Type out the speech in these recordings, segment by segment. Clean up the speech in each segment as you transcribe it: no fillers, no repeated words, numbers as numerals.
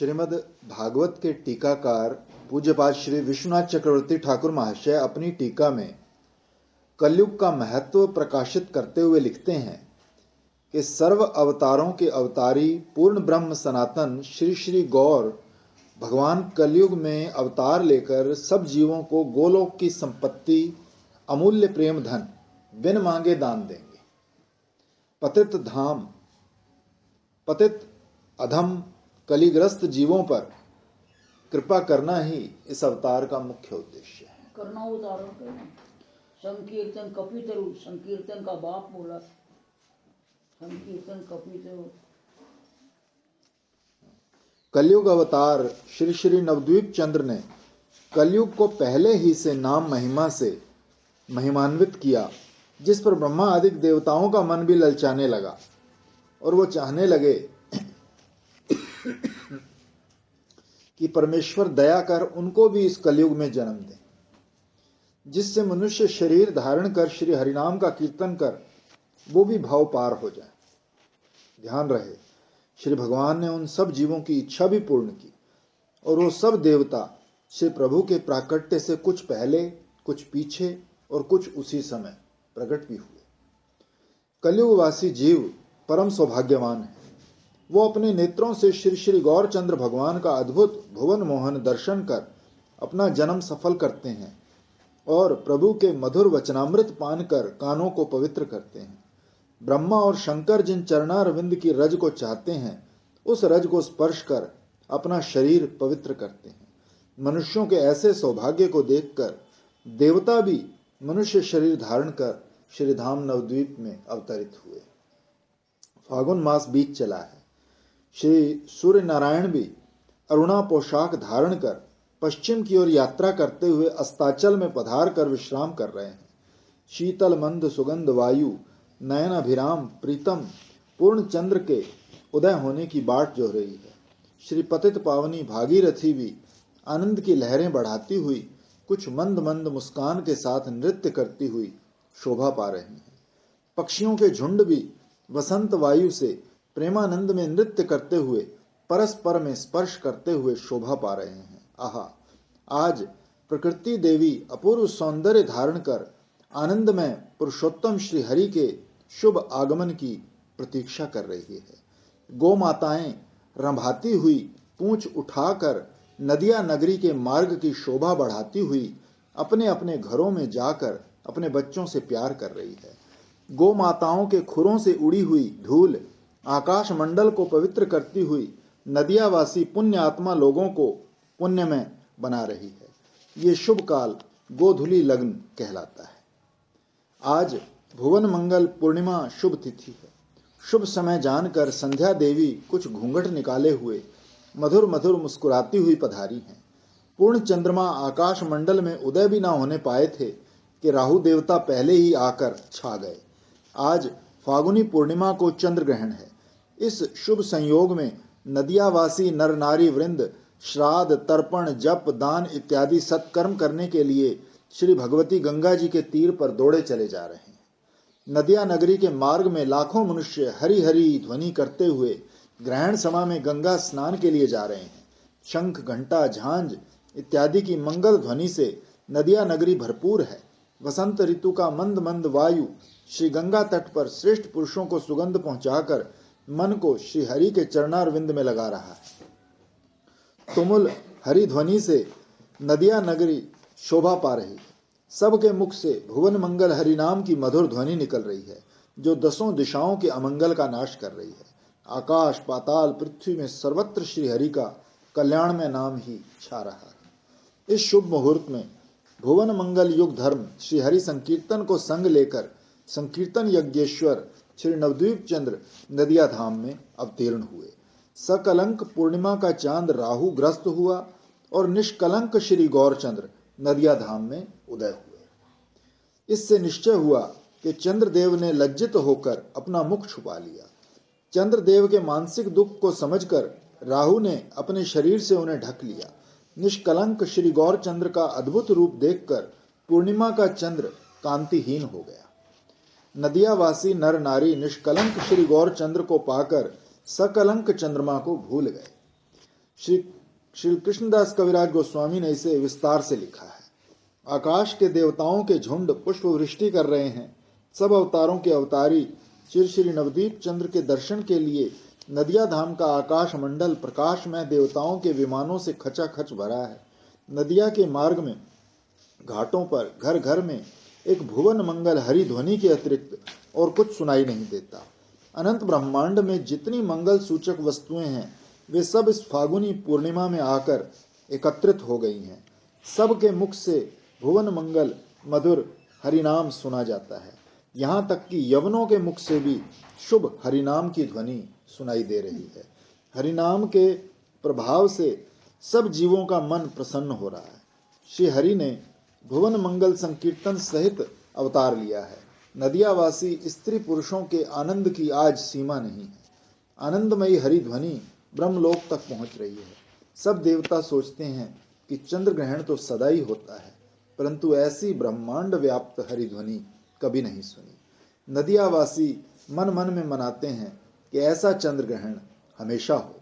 श्रीमद् भागवत के टीकाकार पूज्यपाद श्री विश्वनाथ चक्रवर्ती ठाकुर महाशय अपनी टीका में कलयुग का महत्व प्रकाशित करते हुए लिखते हैं कि सर्व अवतारों के अवतारी पूर्ण ब्रह्म सनातन श्री श्री गौर भगवान कलयुग में अवतार लेकर सब जीवों को गोलोक की संपत्ति अमूल्य प्रेम धन बिन मांगे दान देंगे। पतित अधम कलिग्रस्त जीवों पर कृपा करना ही इस अवतार का मुख्य उद्देश्य है। करना उदाहरण करना संकीर्तन कपितरु, संकीर्तन का बाप बोला, संकीर्तन कपितरु। कलयुग अवतार श्री श्री नवद्वीप चंद्र ने कलयुग को पहले ही से नाम महिमा से महिमान्वित किया, जिस पर ब्रह्मा आदि देवताओं का मन भी ललचाने लगा और वो चाहने लगे कि परमेश्वर दया कर उनको भी इस कलयुग में जन्म दे, जिससे मनुष्य शरीर धारण कर श्री हरिनाम का कीर्तन कर वो भी भाव पार हो जाए। ध्यान रहे, श्री भगवान ने उन सब जीवों की इच्छा भी पूर्ण की और वो सब देवता श्री प्रभु के प्राकट्य से कुछ पहले, कुछ पीछे और कुछ उसी समय प्रकट भी हुए। कलयुगवासी जीव परम सौभाग्यवान है। वो अपने नेत्रों से श्री श्री गौरचंद्र भगवान का अद्भुत भुवन मोहन दर्शन कर अपना जन्म सफल करते हैं और प्रभु के मधुर वचनामृत पान कर कानों को पवित्र करते हैं। ब्रह्मा और शंकर जिन चरणारविंद की रज को चाहते हैं, उस रज को स्पर्श कर अपना शरीर पवित्र करते हैं। मनुष्यों के ऐसे सौभाग्य को देखकर देवता भी मनुष्य शरीर धारण कर श्रीधाम नवद्वीप में अवतरित हुए। फागुन मास बीत चला है। श्री सूर्य नारायण भी अरुणा पोशाक धारण कर पश्चिम की ओर यात्रा करते हुए अस्ताचल में पधार कर विश्राम कर रहे हैं। शीतल मंद सुगंध वायु नयन अभिराम प्रीतम पूर्ण चंद्र के उदय होने की बाट जो रही है। श्री पतित पावनी भागीरथी भी आनंद की लहरें बढ़ाती हुई कुछ मंद मंद मुस्कान के साथ नृत्य करती हुई शोभा पा रही हैं। पक्षियों के झुंड भी वसंत वायु से प्रेमानंद में नृत्य करते हुए परस्पर में स्पर्श करते हुए शोभा पा रहे हैं। आहा, आज प्रकृति देवी अपूर्व सौंदर्य धारण कर आनंद में पुरुषोत्तम श्री हरि के शुभ आगमन की प्रतीक्षा कर रही है। गौ माताएं रंभाती हुई पूंछ उठाकर नदिया नगरी के मार्ग की शोभा बढ़ाती हुई अपने अपने घरों में जाकर अपने बच्चों से प्यार कर रही है। गौ माताओं के खुरों से उड़ी हुई धूल आकाश मंडल को पवित्र करती हुई नदियावासी पुण्य आत्मा लोगों को पुण्यमय बना रही है। ये शुभ काल गोधुली लग्न कहलाता है। आज भुवन मंगल पूर्णिमा शुभ तिथि है। शुभ समय जानकर संध्या देवी कुछ घूंघट निकाले हुए मधुर मधुर मुस्कुराती हुई पधारी हैं। पूर्ण चंद्रमा आकाश मंडल में उदय भी ना होने पाए थे कि राहु देवता पहले ही आकर छा गए। आज फागुनी पूर्णिमा को चंद्र ग्रहण है। इस शुभ संयोग में नदियावासी नर नारी वृंद श्राद्ध तर्पण जप दान इत्यादि सत्कर्म करने के लिए श्री भगवती गंगा जी के तीर पर दौड़े चले जा रहे हैं। नदिया नगरी के मार्ग में लाखों मनुष्य हरि हरि ध्वनि करते हुए ग्रहण समय में गंगा स्नान के लिए जा रहे हैं। शंख घंटा झांझ इत्यादि की मंगल ध्वनि से नदिया नगरी भरपूर है। वसंत ऋतु का मंद मंद वायु श्री गंगा तट पर श्रेष्ठ पुरुषों को सुगंध पहुंचाकर मन को श्री हरि के चरणारविंद में लगा रहा है। तुमुल हरि ध्वनि से नदिया नगरी शोभा पा रही है। सबके मुख से भुवन मंगल हरि नाम की मधुर ध्वनि निकल रही है, जो दसों दिशाओं के अमंगल का नाश कर रही है। आकाश पाताल पृथ्वी में सर्वत्र श्री हरि का कल्याण में नाम ही छा रहा है। इस शुभ मुहूर्त में भुवन मंगल युग धर्म श्री हरि संकीर्तन को संग लेकर संकीर्तन यज्ञेश्वर श्री नवद्वीप चंद्र नदिया धाम में अवतीर्ण हुए। सकलंक पूर्णिमा का चांद राहु ग्रस्त हुआ और निष्कलंक श्री गौरचंद्र नदिया धाम में उदय हुए। इससे निश्चय हुआ कि चंद्रदेव ने लज्जित होकर अपना मुख छुपा लिया। चंद्रदेव के मानसिक दुख को समझकर राहु ने अपने शरीर से उन्हें ढक लिया। निष्कलंक श्री गौरचंद्र का अद्भुत रूप देखकर पूर्णिमा का चंद्र कांतिहीन हो गया। नदियावासी नर नारी निष्कलंक श्री गौरचंद्र को पाकर सकलंक चंद्रमा को भूल गए। श्री कृष्णदास कविराज गोस्वामी ने इसे विस्तार से लिखा है। आकाश के देवताओं के झुंड पुष्प वृष्टि कर रहे हैं। सब अवतारों के अवतारी श्री नवदीप चंद्र के दर्शन के लिए नदिया धाम का आकाश मंडल प्रकाशमय देवताओं के विमानों से खचाखच भरा है। नदिया के मार्ग में घाटों पर घर घर में एक भुवन मंगल हरि ध्वनि के अतिरिक्त और कुछ सुनाई नहीं देता। अनंत ब्रह्मांड में जितनी मंगल सूचक वस्तुएं हैं वे सब इस फागुनी पूर्णिमा में आकर एकत्रित हो गई हैं। सबके मुख से भुवन मंगल मधुर हरिनाम सुना जाता है। यहाँ तक कि यवनों के मुख से भी शुभ हरिनाम की ध्वनि सुनाई दे रही है। हरिनाम के प्रभाव से सब जीवों का मन प्रसन्न हो रहा है। श्री हरि ने भुवन मंगल संकीर्तन सहित अवतार लिया है। नदियावासी स्त्री पुरुषों के आनंद की आज सीमा नहीं है। आनंदमयी हरि ध्वनि ब्रह्मलोक तक पहुंच रही है। सब देवता सोचते हैं कि चंद्र ग्रहण तो सदा ही होता है, परंतु ऐसी ब्रह्मांड व्याप्त हरि ध्वनि कभी नहीं सुनी। नदियावासी मन मन में मनाते हैं कि ऐसा चंद्र ग्रहण हमेशा हो।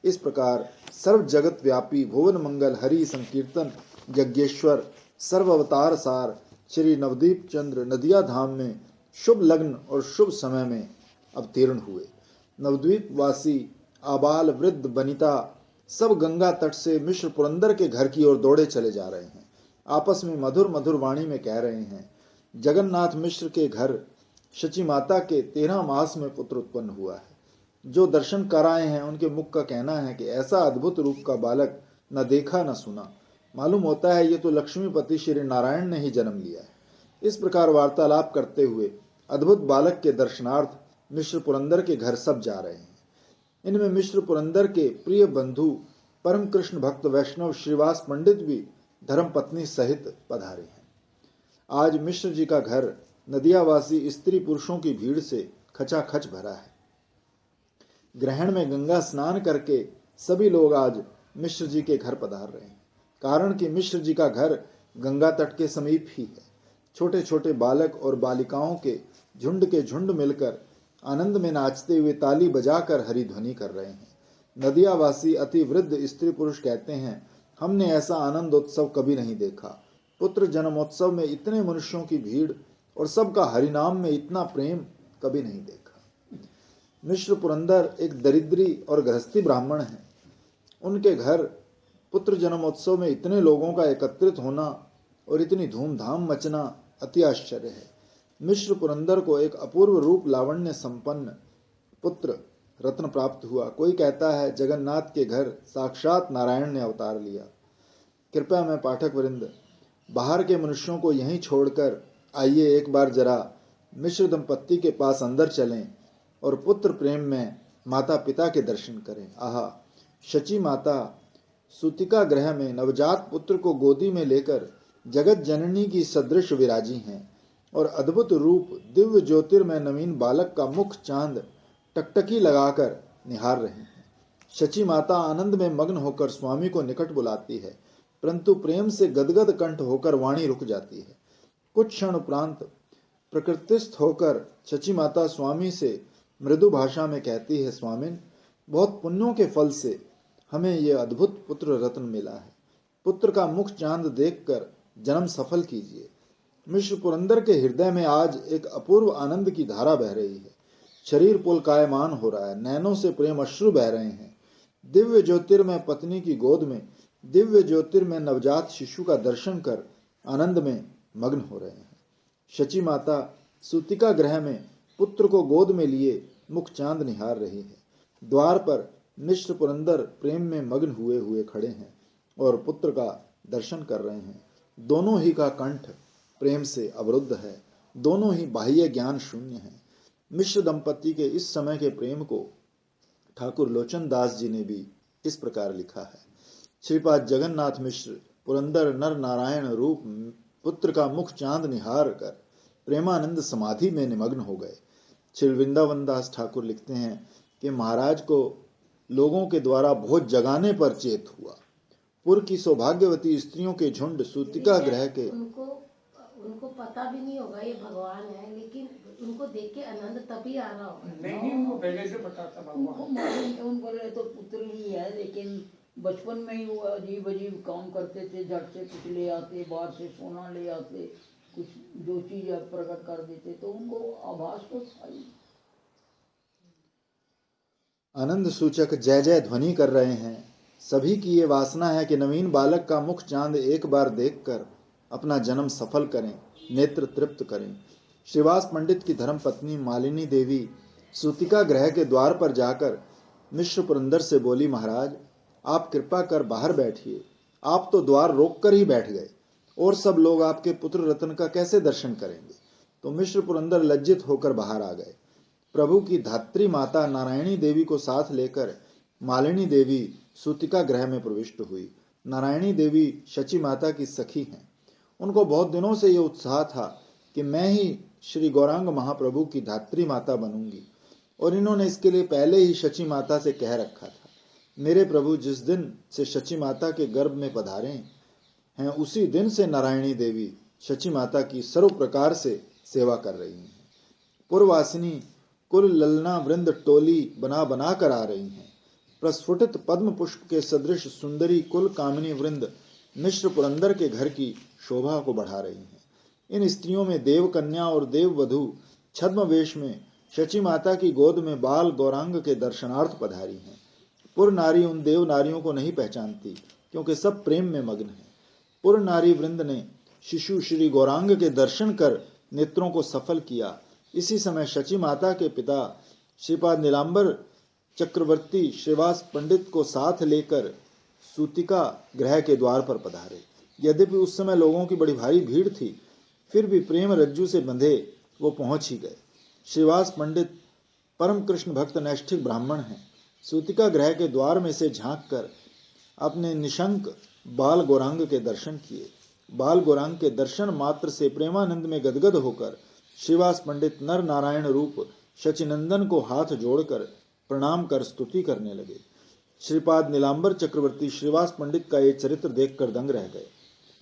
इस प्रकार सर्व जगत व्यापी भुवन मंगल हरि संकीर्तन यज्ञेश्वर सर्व अवतार सार श्री नवदीप चंद्र नदिया धाम में शुभ लग्न और शुभ समय में अवतीर्ण हुए। नवद्वीप वासी आबाल वृद्ध बनिता सब गंगा तट से मिश्र पुरंदर के घर की ओर दौड़े चले जा रहे हैं। आपस में मधुर मधुर वाणी में कह रहे हैं, जगन्नाथ मिश्र के घर शची माता के 13 मास में पुत्र उत्पन्न हुआ है। जो दर्शन कराए हैं उनके मुख का कहना है कि ऐसा अद्भुत रूप का बालक न देखा न सुना। मालूम होता है ये तो लक्ष्मीपति श्री नारायण ने ही जन्म लिया है। इस प्रकार वार्तालाप करते हुए अद्भुत बालक के दर्शनार्थ मिश्र पुरंदर के घर सब जा रहे हैं। इनमें मिश्र पुरंदर के प्रिय बंधु परम कृष्ण भक्त वैष्णव श्रीवास पंडित भी धर्म पत्नी सहित पधारे हैं। आज मिश्र जी का घर नदियावासी स्त्री पुरुषों की भीड़ से खचाखच भरा है। ग्रहण में गंगा स्नान करके सभी लोग आज मिश्र जी के घर पधार रहे हैं। कारण कि मिश्र जी का घर गंगा तट के समीप ही है। छोटे छोटे बालक और बालिकाओं के झुंड मिलकर आनंद में नाचते हुए ताली बजाकर हरि ध्वनि कर रहे हैं। नदियावासी अति वृद्ध स्त्री पुरुष कहते हैं, हमने ऐसा आनंद उत्सव कभी नहीं देखा। पुत्र जन्मोत्सव में इतने मनुष्यों की भीड़ और सबका हरिनाम में इतना प्रेम कभी नहीं देखा। मिश्र पुरंदर एक दरिद्री और गृहस्थी ब्राह्मण है। उनके घर पुत्र जन्मोत्सव में इतने लोगों का एकत्रित होना और इतनी धूमधाम मचना अति आश्चर्य है। मिश्र पुरंदर को एक अपूर्व रूप लावण्य संपन्न पुत्र रत्न प्राप्त हुआ। कोई कहता है जगन्नाथ के घर साक्षात नारायण ने अवतार लिया। कृपया मैं पाठक वृंद बाहर के मनुष्यों को यहीं छोड़कर आइए एक बार जरा मिश्र दंपत्ति के पास अंदर चलें और पुत्र प्रेम में माता पिता के दर्शन करें। आहा, शची माता सूतिका ग्रह में नवजात पुत्र को गोदी में लेकर जगत जननी की सदृश विराजी हैं और अद्भुत रूप दिव्य ज्योतिर्मय नवीन बालक का मुख चांद टकटकी लगाकर निहार रहे हैं। शची माता आनंद में मग्न होकर स्वामी को निकट बुलाती है, परंतु प्रेम से गदगद कंठ होकर वाणी रुक जाती है। कुछ क्षण उपरांत प्रकृतिस्थ होकर शची माता स्वामी से मृदु भाषा में कहती है, स्वामिन, बहुत पुण्यों के फल से हमें यह अद्भुत पुत्र रत्न मिला है। पुत्र का मुख चांद देखकर जन्म सफल कीजिए। मिश्र पुरंदर के हृदय में आज एक अपूर्व आनंद की धारा बह रही है। शरीर पुलकायमान हो रहा है, नैनों से प्रेम अश्रु बह रहे हैं। दिव्य ज्योतिर्मय पत्नी की गोद में दिव्य ज्योतिर्मय नवजात शिशु का दर्शन कर आनंद में मग्न हो रहे हैं। शची माता सूतिका ग्रह में पुत्र को गोद में लिए मुख चांद निहार रही है। द्वार पर मिश्र पुरंदर प्रेम में मग्न हुए हुए खड़े हैं और पुत्र का दर्शन कर रहे हैं। दोनों ही का कंठ प्रेम से अवरुद्ध है, दोनों ही बाह्य ज्ञान शून्य है। मिश्र दंपति के इस समय के प्रेम को ठाकुर लोचन दास जी ने भी इस प्रकार लिखा है। श्रीपाद जगन्नाथ मिश्र पुरंदर नर नारायण रूप पुत्र का मुख चांद निहार कर प्रेमानंद समाधि में निमग्न हो गए। श्री वृंदावन दास ठाकुर लिखते हैं कि महाराज को लोगों के द्वारा भोज जगाने पर चेत हुआ। पुर की सौभाग्यवती स्त्रियों के झुंड सूतिका ग्रह के उनको पता भी नहीं होगा ये भगवान है, लेकिन उनको देख के आनंद तभी आ रहा होगा। नहीं, उनको पहले से पता था भगवान। उनको मालूम है, उनको बोले तो पुत्र ही है, लेकिन बचपन में ही वो अजीब अजीब काम करते थे, झट से कुछ ले आते, बाहर से सोना ले आते, कुछ जो चीज प्रकट कर देते, तो उनको आभास तो था ही। आनंद सूचक जय जय ध्वनि कर रहे हैं। सभी की ये वासना है कि नवीन बालक का मुख चांद एक बार देखकर अपना जन्म सफल करें, नेत्र तृप्त करें। श्रीवास पंडित की धर्म पत्नी मालिनी देवी सूतिका गृह के द्वार पर जाकर मिश्र पुरंदर से बोली, महाराज आप कृपा कर बाहर बैठिए। आप तो द्वार रोक कर ही बैठ गए, और सब लोग आपके पुत्र रतन का कैसे दर्शन करेंगे। तो मिश्र पुरंदर लज्जित होकर बाहर आ गए। प्रभु की धात्री माता नारायणी देवी को साथ लेकर मालिनी देवी सूतिका गृह में प्रविष्ट हुई। नारायणी देवी शची माता की सखी हैं। उनको बहुत दिनों से यह उत्साह था कि मैं ही श्री गौरांग महाप्रभु की धात्री माता बनूंगी, और इन्होंने इसके लिए पहले ही शची माता से कह रखा था। मेरे प्रभु जिस दिन से शची माता के गर्भ में पधारे हैं, उसी दिन से नारायणी देवी शची माता की सर्व प्रकार से सेवा कर रही हैं। पूर्ववासिनी कुल ललना वृंद टोली बना बना कर आ रही हैं। प्रस्फुटित पद्म पुष्प के सदृश सुंदरी कुल कामिनी वृंद मिश्र पुरंदर के घर की शोभा को बढ़ा रही हैं। इन स्त्रियों में देव कन्या और देव वधु छद्म वेश में शची माता की गोद में बाल गौरांग के दर्शनार्थ पधारी हैं। पुर नारी उन देव नारियों को नहीं पहचानती, क्योंकि सब प्रेम में मग्न हैं। पुर नारी वृंद ने शिशु श्री गौरांग के दर्शन कर नेत्रों को सफल किया। इसी समय शची माता के पिता श्रीपाद नीलांबर चक्रवर्ती श्रीवास पंडित को साथ लेकर सूतिका गृह के द्वार पर पधारे। यद्यपि उस समय लोगों की बड़ी भारी भीड़ थी, फिर भी प्रेम रज्जु से बंधे वो पहुंच ही गए। श्रीवास पंडित परम कृष्ण भक्त नैष्ठिक ब्राह्मण हैं। सूतिका गृह के द्वार में से झांक कर अपने निशंक बाल गौरांग के दर्शन किए। बाल गौरांग के दर्शन मात्र से प्रेमानंद में गदगद होकर श्रीवास पंडित नर नारायण रूप शचिनंदन को हाथ जोड़कर प्रणाम कर स्तुति करने लगे। श्रीपाद नीलांबर चक्रवर्ती श्रीवास पंडित का ये चरित्र देखकर दंग रह गए।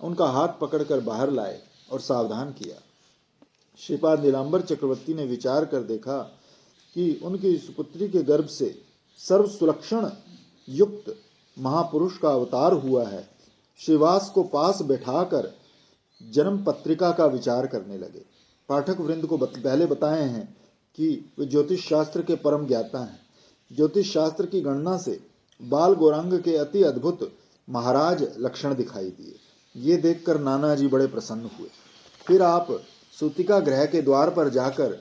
उनका हाथ पकड़कर बाहर लाए और सावधान किया। श्रीपाद नीलांबर चक्रवर्ती ने विचार कर देखा कि उनकी सुपुत्री के गर्भ से सर्व सुलक्षण युक्त महापुरुष का अवतार हुआ है। श्रीवास को पास बैठाकर जन्म पत्रिका का विचार करने लगे। पाठक वृंद को पहले बताए हैं कि वे ज्योतिष शास्त्र के परम ज्ञाता हैं। ज्योतिष शास्त्र की गणना से बाल गौरांग के अति अद्भुत महाराज लक्षण दिखाई दिए। ये देखकर नाना जी बड़े प्रसन्न हुए। फिर आप सूतिका गृह के द्वार पर जाकर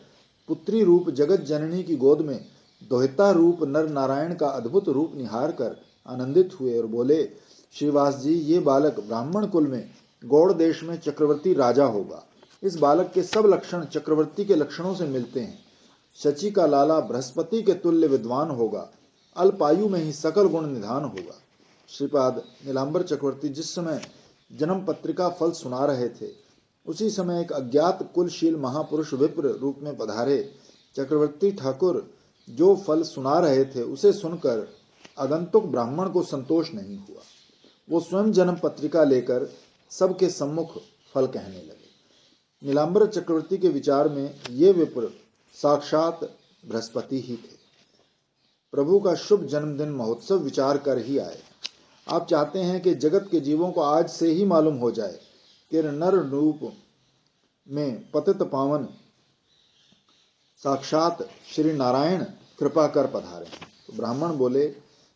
पुत्री रूप जगत जननी की गोद में दोहिता रूप नर नारायण का अद्भुत रूप निहार कर आनंदित हुए और बोले, श्रीवास जी, ये बालक ब्राह्मण कुल में गौड़ देश में चक्रवर्ती राजा होगा। इस बालक के सब लक्षण चक्रवर्ती के लक्षणों से मिलते हैं। शची का लाला बृहस्पति के तुल्य विद्वान होगा। अल्पायु में ही सकल गुण निधान होगा। श्रीपाद नीलांबर चक्रवर्ती जिस समय जन्म पत्रिका फल सुना रहे थे, उसी समय एक अज्ञात कुलशील महापुरुष विप्र रूप में पधारे। चक्रवर्ती ठाकुर जो फल सुना रहे थे उसे सुनकर आगंतुक ब्राह्मण को संतोष नहीं हुआ। वो स्वयं जन्म पत्रिका लेकर सबके सम्मुख फल कहने लगे। नीलांबर चक्रवर्ती के विचार में ये विप्र साक्षात बृहस्पति ही थे। प्रभु का शुभ जन्मदिन महोत्सव विचार कर ही आए। आप चाहते हैं कि जगत के जीवों को आज से ही मालूम हो जाए कि नर रूप में पतित पावन साक्षात श्री नारायण कृपा कर पधारे। तो ब्राह्मण बोले,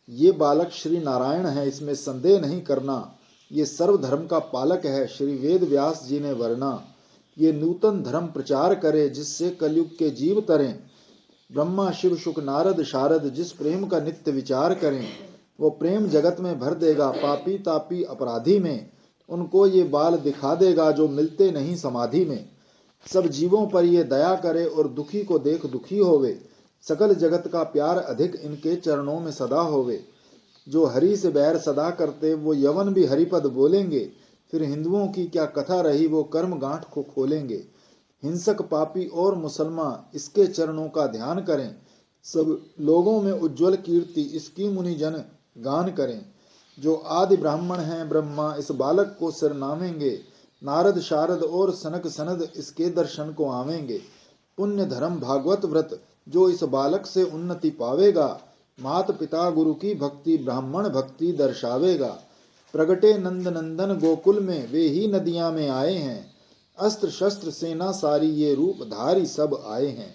ये बालक श्री नारायण है, इसमें संदेह नहीं करना। ये सर्व धर्म का पालक है, श्री वेद व्यास जी ने वर्णा। ये नूतन धर्म प्रचार करे, जिससे कलयुग के जीव तरें। ब्रह्मा शिव शुक नारद शारद जिस प्रेम का नित्य विचार करें, वो प्रेम जगत में भर देगा पापी तापी अपराधी में। उनको ये बाल दिखा देगा जो मिलते नहीं समाधि में। सब जीवों पर ये दया करे और दुखी को देख दुखी होवे। सकल जगत का प्यार अधिक इनके चरणों में सदा होवे। जो हरि से बैर सदा करते, वो यवन भी हरिपद बोलेंगे। फिर हिंदुओं की क्या कथा रही, वो कर्म गांठ को खोलेंगे। हिंसक पापी और मुसलमान इसके चरणों का ध्यान करें। सब लोगों में उज्जवल कीर्ति इसकी मुनि जन गान करें। जो आदि ब्राह्मण हैं ब्रह्मा इस बालक को सिर नामेंगे। नारद शारद और सनक सनद इसके दर्शन को आवेंगे। पुण्य धर्म भागवत व्रत जो इस बालक से उन्नति पावेगा, मात पिता गुरु की भक्ति ब्राह्मण भक्ति दर्शावेगा। प्रगटे नंद नंदन गोकुल में वे ही नदियां में आए हैं। अस्त्र शस्त्र सेना सारी ये रूप धारी सब आए हैं।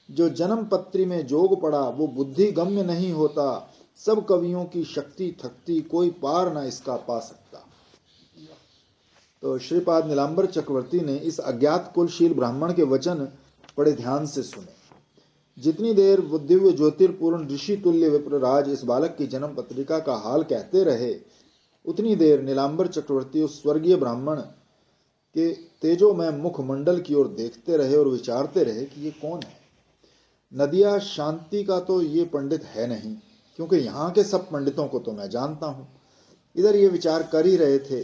जो जन्म पत्री में जोग पड़ा वो बुद्धि गम्य नहीं होता। सब कवियों की शक्ति थकती कोई पार ना इसका पा सकता। तो श्रीपाद नीलांबर चक्रवर्ती ने इस अज्ञात कुलशील ब्राह्मण के वचन बड़े ध्यान से सुने। जितनी देर वो दिव्य ज्योतिर्पूर्ण ऋषि तुल्य विप्रराज इस बालक की जन्म पत्रिका का हाल कहते रहे, उतनी देर नीलांबर चक्रवर्ती उस स्वर्गीय ब्राह्मण के तेजोमय मुखमंडल की ओर देखते रहे और विचारते रहे कि ये कौन है। नदिया शांति का तो ये पंडित है नहीं, क्योंकि यहाँ के सब पंडितों को तो मैं जानता हूँ। इधर ये विचार कर ही रहे थे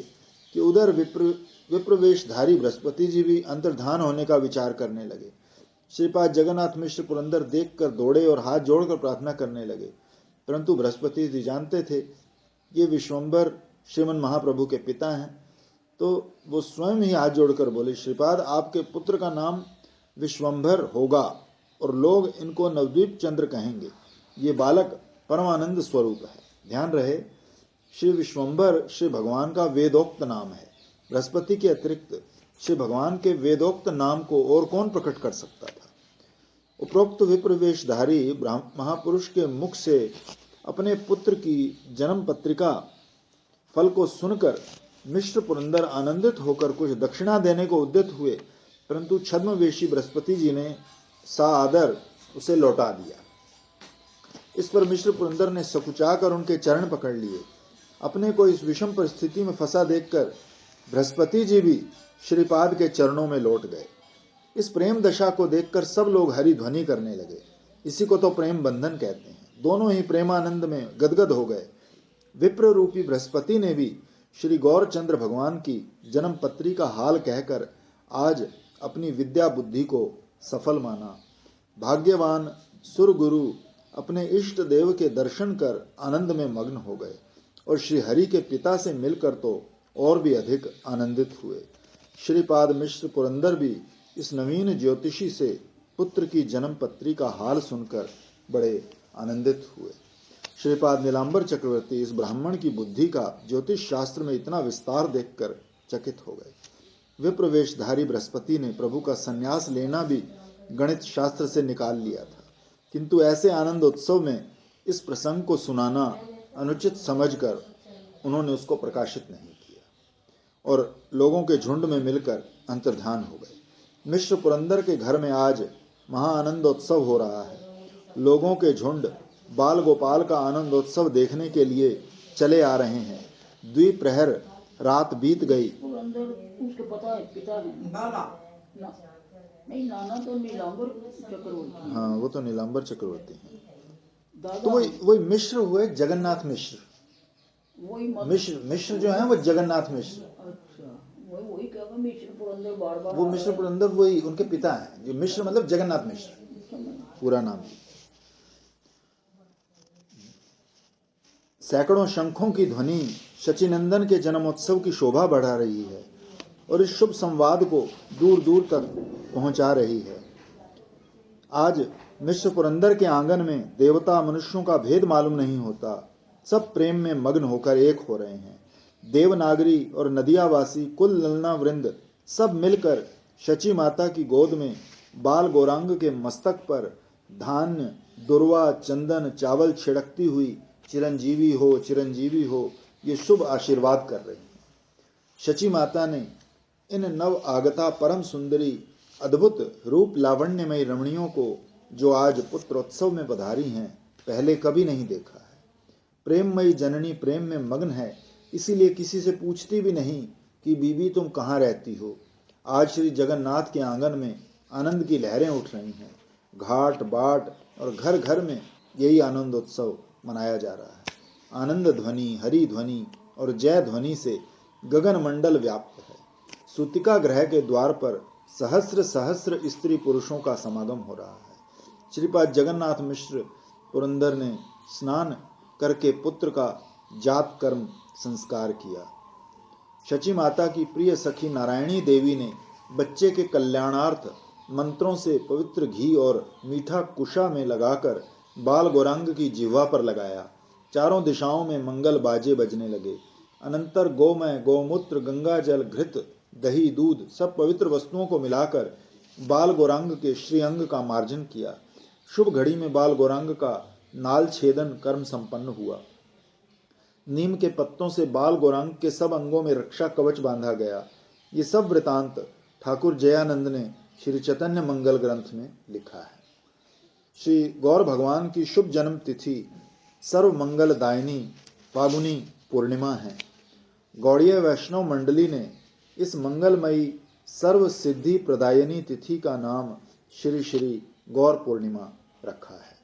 कि उधर विप्रवेशधारी बृहस्पति जी भी अंतर्धान होने का विचार करने लगे। श्रीपाद जगन्नाथ मिश्र पुरंदर देखकर दौड़े और हाथ जोड़कर प्रार्थना करने लगे, परंतु बृहस्पति जी जानते थे ये विश्वंभर श्रीमन महाप्रभु के पिता हैं, तो वो स्वयं ही हाथ जोड़कर बोले, श्रीपाद आपके पुत्र का नाम विश्वंभर होगा और लोग इनको नवद्वीप चंद्र कहेंगे। ये बालक परमानंद स्वरूप है। ध्यान रहे, श्री विश्वंभर श्री भगवान का वेदोक्त नाम है। बृहस्पति के अतिरिक्त श्री भगवान के वेदोक्त नाम को और कौन प्रकट कर सकता था। उपरोक्त विप्रवेशधारी महापुरुष के मुख से अपने पुत्र की जन्म पत्रिका फल को सुनकर मिश्र पुरंदर आनंदित होकर कुछ दक्षिणा देने को उद्यत हुए, परंतु छद्मवेशी बृहस्पति जी ने सादर उसे लौटा दिया। इस पर मिश्र पुरंदर ने सकुचाकर उनके चरण पकड़ लिए। अपने को इस विषम परिस्थिति में फंसा देखकर बृहस्पति जी भी श्रीपाद के चरणों में लौट गए। इस प्रेम दशा को देखकर सब लोग हरि ध्वनि करने लगे। इसी को तो प्रेम बंधन कहते हैं। दोनों ही प्रेमानंद में गदगद हो गए। विप्र रूपी बृहस्पति ने भी श्री गौरचंद्र भगवान की जन्म पत्री का हाल कहकर आज अपनी विद्या बुद्धि को सफल माना। भाग्यवान सुरगुरु अपने इष्ट देव के दर्शन कर आनंद में मग्न हो गए और श्री हरि के पिता से मिलकर तो और भी अधिक आनंदित हुए। श्रीपाद मिश्र पुरंदर भी इस नवीन ज्योतिषी से पुत्र की जन्म पत्री का हाल सुनकर बड़े आनंदित हुए। श्रीपाद नीलांबर चक्रवर्ती इस ब्राह्मण की बुद्धि का ज्योतिष शास्त्र में इतना विस्तार देखकर चकित हो गए। विप्रवेशधारी बृहस्पति ने प्रभु का संन्यास लेना भी गणित शास्त्र से निकाल लिया था, किंतु ऐसे आनंद उत्सव में इस प्रसंग को सुनाना अनुचित समझकर उन्होंने उसको प्रकाशित नहीं किया और लोगों के झुंड में मिलकर अंतर्धान हो गए। मिश्र पुरंदर के घर में आज महाआनंदोत्सव हो रहा है। लोगों के झुंड बाल गोपाल का आनंदोत्सव देखने के लिए चले आ रहे हैं। द्विप्रहर रात बीत गई। पुरंदर उसके पता है, पिता है ना, नहीं नाना तो नीलांबर चक्रवर्ती। हाँ, वो तो नीलांबर चक्रवर्ती हैं। दादा तो वही मिश्र हुए जगन्नाथ मिश्र। वही मिश्र जो है वो जगन्नाथ मिश्र। अच्छा, वही क्या मिश्र पुरंदर बार बार वो मिश्र पुरंदर वही उनके पिता हैं। जो मिश्र मतलब जगन्नाथ मिश्र पूरा नाम। सैकड़ों शंखों की ध्वनि शचीनंदन के जन्मोत्सव की शोभा बढ़ा रही है और इस शुभ संवाद को दूर दूर तक पहुंचा रही है। आज मिश्र पुरंदर के आंगन में देवता मनुष्यों का भेद मालूम नहीं होता। सब प्रेम में मग्न होकर एक हो रहे हैं। देवनागरी और नदियावासी कुल ललना वृंद सब मिलकर शची माता की गोद में बाल गौरांग के मस्तक पर धान्य दुर्वा चंदन चावल छिड़कती हुई चिरंजीवी हो ये शुभ आशीर्वाद कर रहे हैं। शची माता ने इन नव आगता परम सुंदरी अद्भुत रूप लावण्यमयी रमणियों को जो आज पुत्रोत्सव में पधारी हैं पहले कभी नहीं देखा है। प्रेममयी जननी प्रेम में मग्न है, इसीलिए किसी से पूछती भी नहीं कि बीबी तुम कहाँ रहती हो। आज श्री जगन्नाथ के आंगन में आनंद की लहरें उठ रही हैं। घाट बाट और घर घर में यही आनंदोत्सव मनाया जा रहा है। आनंद ध्वनि, हरि ध्वनि और जय ध्वनि से गगन मंडल व्याप्त है। सूतिका ग्रह के द्वार पर सहस्र सहस्र स्त्री पुरुषों का समागम हो रहा है। श्रीपाद जगन्नाथ मिश्र पुरंदर ने स्नान करके पुत्र का जात कर्म संस्कार किया। शची माता की प्रिय सखी नारायणी देवी ने बच्चे के कल्याणार्थ मंत्रों से पवित्र घी और मीठा कुशा में लगाकर बाल गौरांग की जिह्वा पर लगाया। चारों दिशाओं में मंगल बाजे बजने लगे। अनंतर गोमय, गोमूत्र, गंगा जल, घृत, दही, दूध सब पवित्र वस्तुओं को मिलाकर बाल गौरांग के श्रीअंग का मार्जन किया। शुभ घड़ी में बाल गौरांग का नाल छेदन कर्म संपन्न हुआ। नीम के पत्तों से बाल गौरांग के सब अंगों में रक्षा कवच बांधा गया। ये सब वृतांत ठाकुर जयानंद ने श्री चैतन्य मंगल ग्रंथ में लिखा है। श्री गौर भगवान की शुभ जन्म तिथि सर्व मंगल दायिनी फागुनी पूर्णिमा है। गौड़ीय वैष्णव मंडली ने इस मंगलमयी सर्व सिद्धि प्रदायनी तिथि का नाम श्री श्री गौर पूर्णिमा रखा है।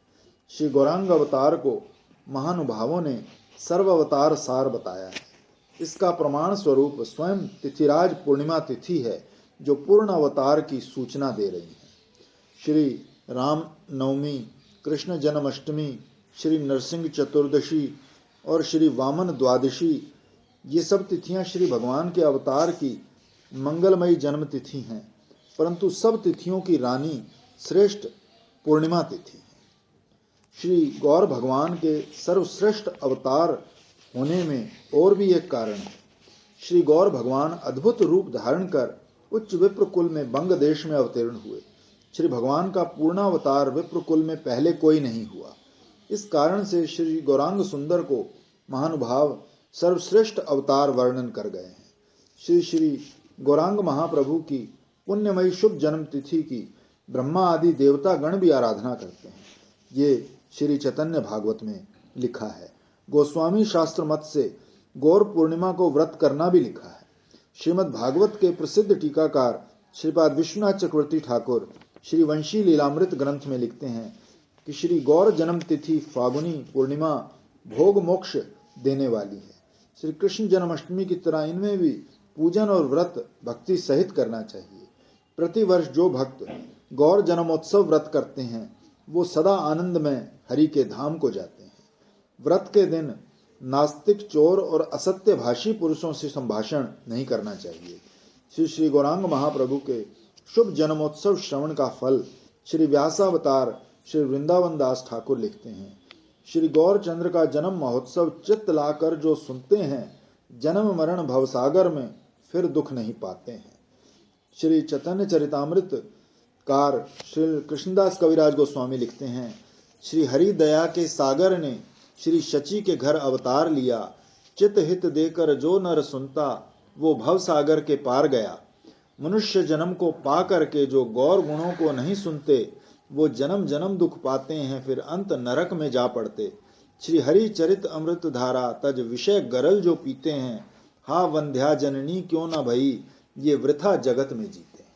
श्री गौरांग अवतार को महानुभावों ने सर्व अवतार सार बताया है। इसका प्रमाण स्वरूप स्वयं तिथिराज पूर्णिमा तिथि है, जो पूर्ण अवतार की सूचना दे रही है। श्री राम नवमी, कृष्ण जन्माष्टमी, श्री नरसिंह चतुर्दशी और श्री वामन द्वादशी, ये सब तिथियां श्री भगवान के अवतार की मंगलमयी जन्म तिथि हैं, परंतु सब तिथियों की रानी श्रेष्ठ पूर्णिमा तिथि है। श्री गौर भगवान के सर्वश्रेष्ठ अवतार होने में और भी एक कारण है। श्री गौर भगवान अद्भुत रूप धारण कर उच्च विप्र कुल में बंग देश में अवतीर्ण हुए। श्री भगवान का पूर्णावतार विप्र कुल में पहले कोई नहीं हुआ। इस कारण से श्री गौरांग सुंदर को महानुभाव सर्वश्रेष्ठ अवतार वर्णन कर गए हैं। श्री श्री गौरांग महाप्रभु की पुण्यमयी शुभ जन्म तिथि की ब्रह्मा आदि देवता गण भी आराधना करते हैं। ये श्री चैतन्य भागवत में लिखा है। गोस्वामी शास्त्र मत से गौर पूर्णिमा को व्रत करना भी लिखा है। श्रीमद् भागवत के प्रसिद्ध टीकाकार श्रीपाद विश्वनाथ चक्रवर्ती ठाकुर श्री वंशी लीलामृत ग्रंथ में लिखते हैं कि श्री गौर जन्म तिथि फागुनी पूर्णिमा भोग मोक्ष देने वाली है। श्री कृष्ण जन्माष्टमी की तरह इनमें भी पूजन और व्रत भक्ति सहित करना चाहिए। प्रतिवर्ष जो भक्त गौर जन्मोत्सव व्रत करते हैं वो सदा आनंद में हरि के धाम को जाते हैं। व्रत के दिन नास्तिक, चोर और असत्य भाषी पुरुषों से संभाषण नहीं करना चाहिए। श्री श्री गौरांग महाप्रभु के शुभ जन्मोत्सव श्रवण का फल श्री व्यासावतार श्री वृंदावन दास ठाकुर लिखते हैं। श्री गौर चंद्र का जन्म महोत्सव चित्त लाकर जो सुनते हैं, जन्म मरण भवसागर में फिर दुख नहीं पाते हैं। श्री चैतन्य चरितामृत कार श्री कृष्णदास कविराज गोस्वामी लिखते हैं, श्री हरि दया के सागर ने श्री शची के घर अवतार लिया। चित हित देकर जो नर सुनता वो भव सागर के पार गया। मनुष्य जन्म को पा करके जो गौर गुणों को नहीं सुनते वो जन्म जन्म दुख पाते हैं, फिर अंत नरक में जा पड़ते। श्री हरि चरित अमृत धारा तज विषय गरल जो पीते हैं, हा वंध्या जननी क्यों न भई ये वृथा जगत में जीते हैं।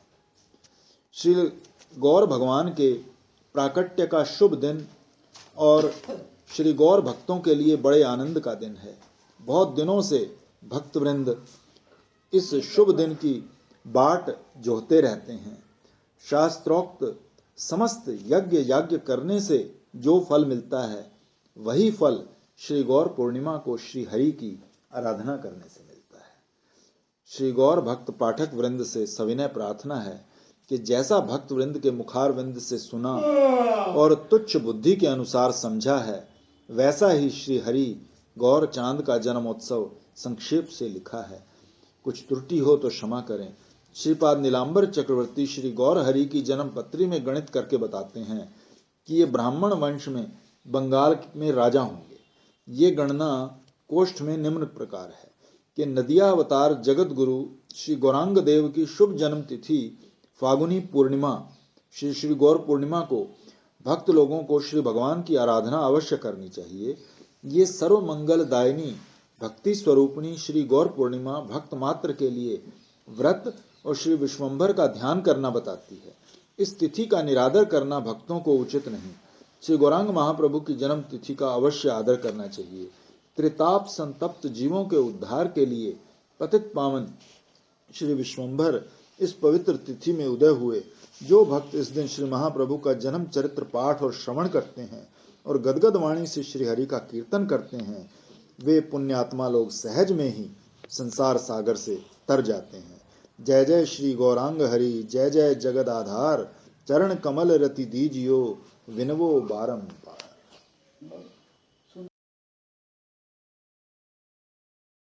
श्री गौर भगवान के प्राकट्य का शुभ दिन और श्री गौर भक्तों के लिए बड़े आनंद का दिन है। बहुत दिनों से भक्तवृंद इस शुभ दिन की बाट जोहते रहते हैं। शास्त्रोक्त समस्त यज्ञ याज्ञ करने से जो फल मिलता है वही फल श्री गौर पूर्णिमा को श्री हरि की आराधना करने से मिलता है। श्री गौर भक्त पाठक वृंद से सविनय प्रार्थना है कि जैसा भक्त वृंद के मुखार वृंद से सुना और तुच्छ बुद्धि के अनुसार समझा है, वैसा ही श्री हरि गौर चांद का जन्मोत्सव संक्षेप से लिखा है। कुछ त्रुटि हो तो क्षमा करें। श्रीपाद नीलांबर चक्रवर्ती श्री गौर हरि की जन्म पत्री में गणित करके बताते हैं कि ये ब्राह्मण वंश में बंगाल में राजा होंगे। ये गणना कोष्ठ में निम्न प्रकार है कि नदिया अवतार जगत गुरु श्री गौरांग देव की शुभ जन्म तिथि फागुनी पूर्णिमा श्री श्री गौर पूर्णिमा को भक्त लोगों को श्री भगवान की आराधना अवश्य करनी चाहिए। ये सर्व मंगल दायिनी भक्ति स्वरूपणी श्री गौर पूर्णिमा भक्त मात्र के लिए व्रत और श्री विश्वंभर का ध्यान करना बताती है। इस तिथि का निरादर करना भक्तों को उचित नहीं। श्री गौरांग महाप्रभु की जन्म तिथि का अवश्य आदर करना चाहिए। त्रिताप संतप्त जीवों के उद्धार के लिए पतित पावन श्री विश्वंभर इस पवित्र तिथि में उदय हुए। जो भक्त इस दिन श्री महाप्रभु का जन्म चरित्र पाठ और श्रवण करते हैं और गदगद वाणी से श्री हरि का कीर्तन करते हैं, वे पुण्यात्मा लोग सहज में ही संसार सागर से तर जाते हैं। जय जय श्री गौरांग हरि, जय जय जगद आधार, चरण कमल रति दीजियो विनवो बारंबार। बस